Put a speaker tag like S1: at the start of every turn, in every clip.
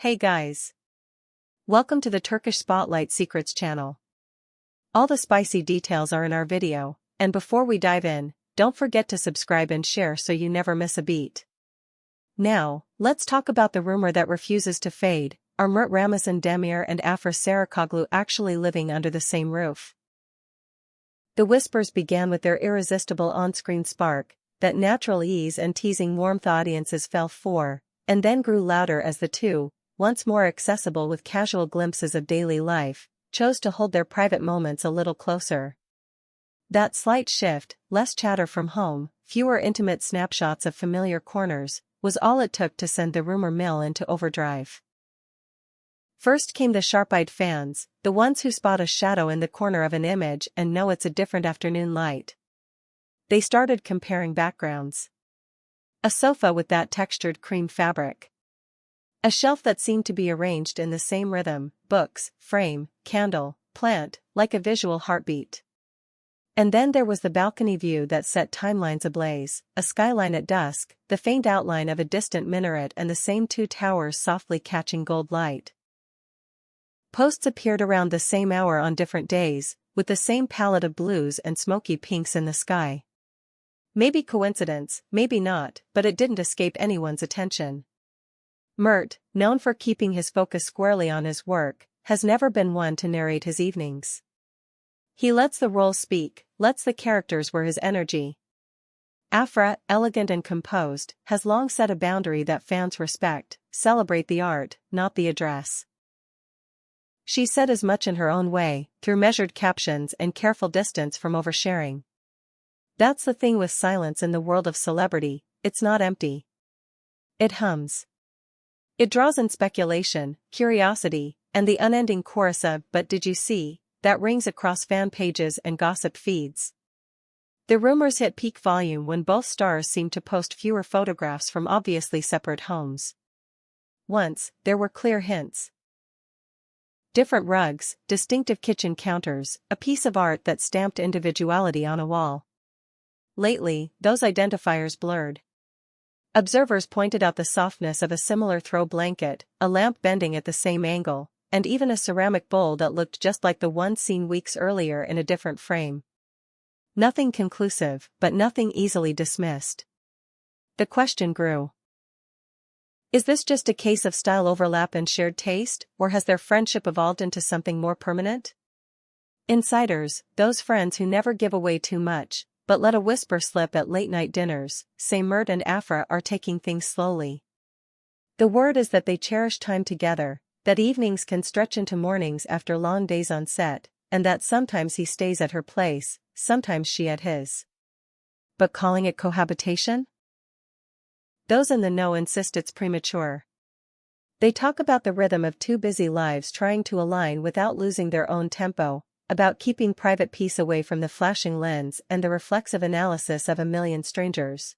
S1: Hey guys! Welcome to the Turkish Spotlight Secrets channel. All the spicy details are in our video, and before we dive in, don't forget to subscribe and share so you never miss a beat. Now, let's talk about the rumor that refuses to fade. Are Mert Ramazan Demir and Afra Sarıkoglu actually living under the same roof? The whispers began with their irresistible on-screen spark, that natural ease and teasing warmth audiences fell for, and then grew louder as the two, once more accessible with casual glimpses of daily life, chose to hold their private moments a little closer. That slight shift, less chatter from home, fewer intimate snapshots of familiar corners, was all it took to send the rumor mill into overdrive. First came the sharp-eyed fans, the ones who spot a shadow in the corner of an image and know it's a different afternoon light. They started comparing backgrounds. A sofa with that textured cream fabric. A shelf that seemed to be arranged in the same rhythm, books, frame, candle, plant, like a visual heartbeat. And then there was the balcony view that set timelines ablaze, a skyline at dusk, the faint outline of a distant minaret and the same two towers softly catching gold light. Posts appeared around the same hour on different days, with the same palette of blues and smoky pinks in the sky. Maybe coincidence, maybe not, but it didn't escape anyone's attention. Mert, known for keeping his focus squarely on his work, has never been one to narrate his evenings. He lets the role speak, lets the characters wear his energy. Afra, elegant and composed, has long set a boundary that fans respect, celebrate the art, not the address. She said as much in her own way, through measured captions and careful distance from oversharing. That's the thing with silence in the world of celebrity, it's not empty. It hums. It draws in speculation, curiosity, and the unending chorus of "but did you see?" that rings across fan pages and gossip feeds. The rumors hit peak volume when both stars seemed to post fewer photographs from obviously separate homes. Once, there were clear hints. Different rugs, distinctive kitchen counters, a piece of art that stamped individuality on a wall. Lately, those identifiers blurred. Observers pointed out the softness of a similar throw blanket, a lamp bending at the same angle, and even a ceramic bowl that looked just like the one seen weeks earlier in a different frame. Nothing conclusive, but nothing easily dismissed. The question grew. Is this just a case of style overlap and shared taste, or has their friendship evolved into something more permanent? Insiders, those friends who never give away too much, but let a whisper slip at late-night dinners, say Mert and Afra are taking things slowly. The word is that they cherish time together, that evenings can stretch into mornings after long days on set, and that sometimes he stays at her place, sometimes she at his. But calling it cohabitation? Those in the know insist it's premature. They talk about the rhythm of two busy lives trying to align without losing their own tempo, about keeping private peace away from the flashing lens and the reflexive analysis of a million strangers.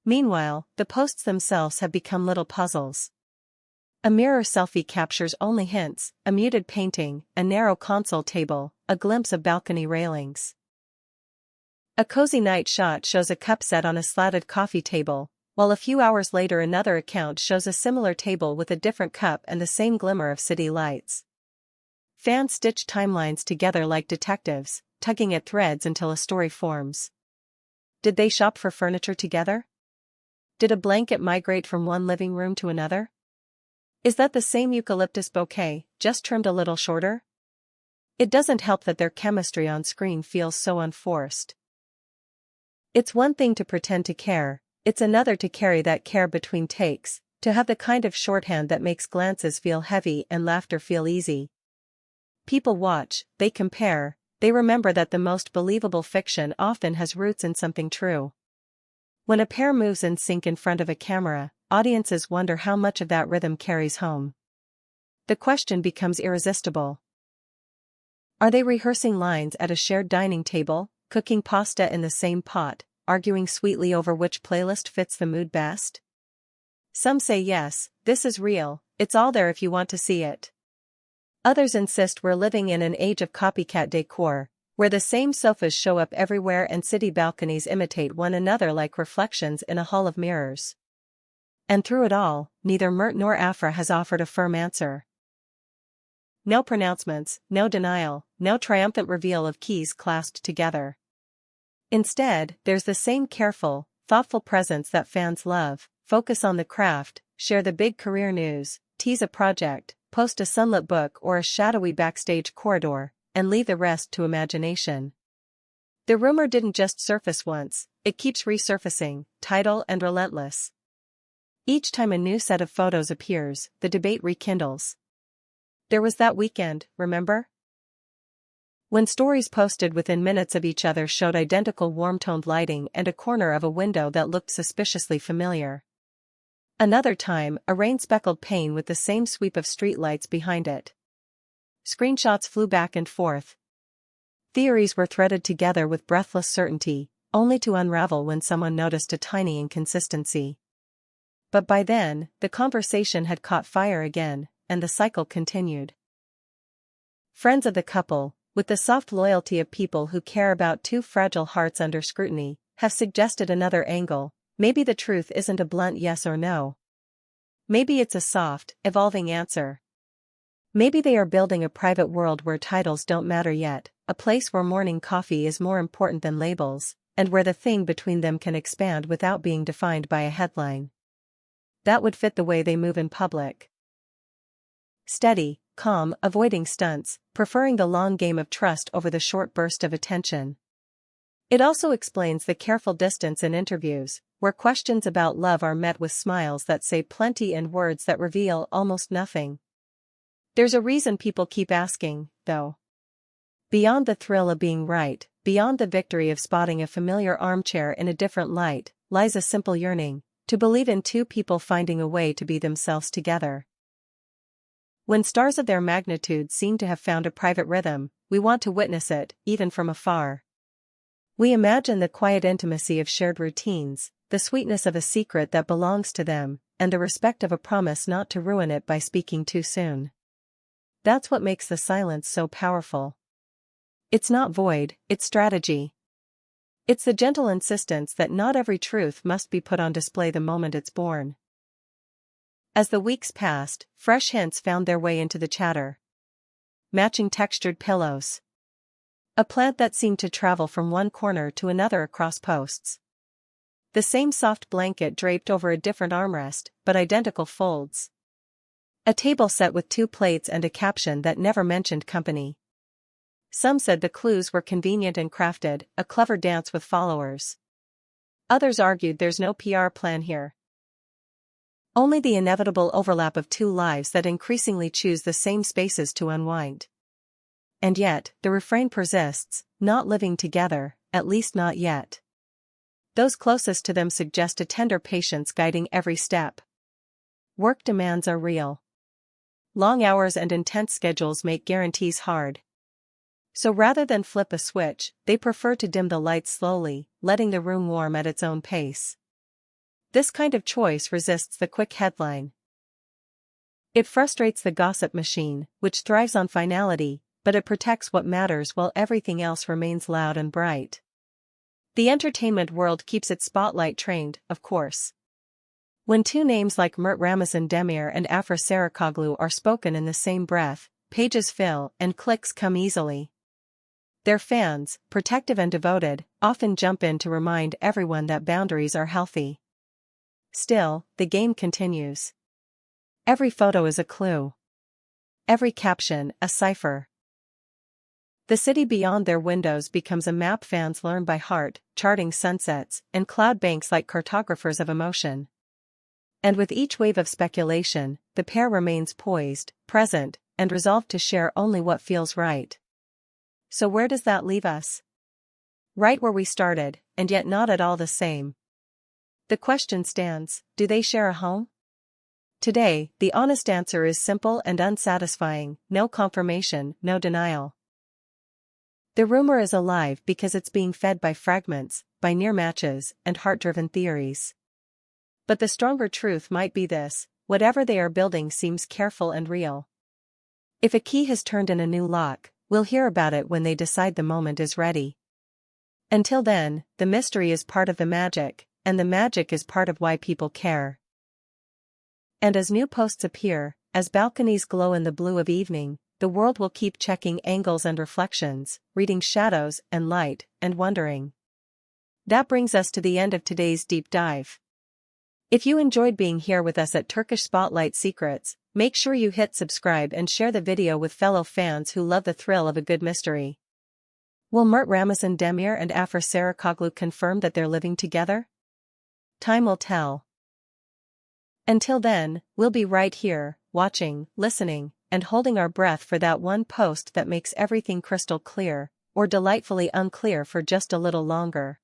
S1: Meanwhile, the posts themselves have become little puzzles. A mirror selfie captures only hints, a muted painting, a narrow console table, a glimpse of balcony railings. A cozy night shot shows a cup set on a slatted coffee table, while a few hours later another account shows a similar table with a different cup and the same glimmer of city lights. Fans stitch timelines together like detectives, tugging at threads until a story forms. Did they shop for furniture together? Did a blanket migrate from one living room to another? Is that the same eucalyptus bouquet, just trimmed a little shorter? It doesn't help that their chemistry on screen feels so unforced. It's one thing to pretend to care, it's another to carry that care between takes, to have the kind of shorthand that makes glances feel heavy and laughter feel easy. People watch, they compare, they remember that the most believable fiction often has roots in something true. When a pair moves in sync in front of a camera, audiences wonder how much of that rhythm carries home. The question becomes irresistible. Are they rehearsing lines at a shared dining table, cooking pasta in the same pot, arguing sweetly over which playlist fits the mood best? Some say yes, this is real, it's all there if you want to see it. Others insist we're living in an age of copycat decor, where the same sofas show up everywhere and city balconies imitate one another like reflections in a hall of mirrors. And through it all, neither Mert nor Afra has offered a firm answer. No pronouncements, no denial, no triumphant reveal of keys clasped together. Instead, there's the same careful, thoughtful presence that fans love: focus on the craft, share the big career news, tease a project, post a sunlit book or a shadowy backstage corridor, and leave the rest to imagination. The rumor didn't just surface once, it keeps resurfacing, tidal and relentless. Each time a new set of photos appears, the debate rekindles. There was that weekend, remember? When stories posted within minutes of each other showed identical warm-toned lighting and a corner of a window that looked suspiciously familiar. Another time, a rain-speckled pane with the same sweep of streetlights behind it. Screenshots flew back and forth. Theories were threaded together with breathless certainty, only to unravel when someone noticed a tiny inconsistency. But by then, the conversation had caught fire again, and the cycle continued. Friends of the couple, with the soft loyalty of people who care about two fragile hearts under scrutiny, have suggested another angle. Maybe the truth isn't a blunt yes or no. Maybe it's a soft, evolving answer. Maybe they are building a private world where titles don't matter yet, a place where morning coffee is more important than labels, and where the thing between them can expand without being defined by a headline. That would fit the way they move in public. Steady, calm, avoiding stunts, preferring the long game of trust over the short burst of attention. It also explains the careful distance in interviews, where questions about love are met with smiles that say plenty and words that reveal almost nothing. There's a reason people keep asking, though. Beyond the thrill of being right, beyond the victory of spotting a familiar armchair in a different light, lies a simple yearning: to believe in two people finding a way to be themselves together. When stars of their magnitude seem to have found a private rhythm, we want to witness it, even from afar. We imagine the quiet intimacy of shared routines, the sweetness of a secret that belongs to them, and the respect of a promise not to ruin it by speaking too soon. That's what makes the silence so powerful. It's not void, it's strategy. It's the gentle insistence that not every truth must be put on display the moment it's born. As the weeks passed, fresh hints found their way into the chatter. Matching textured pillows. A plant that seemed to travel from one corner to another across posts. The same soft blanket draped over a different armrest, but identical folds. A table set with 2 plates and a caption that never mentioned company. Some said the clues were convenient and crafted, a clever dance with followers. Others argued there's no PR plan here. Only the inevitable overlap of 2 lives that increasingly choose the same spaces to unwind. And yet, the refrain persists: not living together, at least not yet. Those closest to them suggest a tender patience guiding every step. Work demands are real. Long hours and intense schedules make guarantees hard. So rather than flip a switch, they prefer to dim the lights slowly, letting the room warm at its own pace. This kind of choice resists the quick headline. It frustrates the gossip machine, which thrives on finality, but it protects what matters while everything else remains loud and bright. The entertainment world keeps its spotlight trained, of course. When 2 names like Mert Demir and Afra are spoken in the same breath, pages fill and clicks come easily. Their fans, protective and devoted, often jump in to remind everyone that boundaries are healthy. Still, the game continues. Every photo is a clue. Every caption, a cipher. The city beyond their windows becomes a map fans learn by heart, charting sunsets and cloud banks like cartographers of emotion. And with each wave of speculation, the pair remains poised, present, and resolved to share only what feels right. So where does that leave us? Right where we started, and yet not at all the same. The question stands: do they share a home? Today, the honest answer is simple and unsatisfying: no confirmation, no denial. The rumor is alive because it's being fed by fragments, by near matches, and heart-driven theories. But the stronger truth might be this: whatever they are building seems careful and real. If a key has turned in a new lock, we'll hear about it when they decide the moment is ready. Until then, the mystery is part of the magic, and the magic is part of why people care. And as new posts appear, as balconies glow in the blue of evening, the world will keep checking angles and reflections, reading shadows and light, and wondering. That brings us to the end of today's deep dive. If you enjoyed being here with us at Turkish Spotlight Secrets, make sure you hit subscribe and share the video with fellow fans who love the thrill of a good mystery. Will Mert Ramazan Demir and Afra Sarıkoglu confirm that they're living together? Time will tell. Until then, we'll be right here, watching, listening, and holding our breath for that one post that makes everything crystal clear, or delightfully unclear for just a little longer.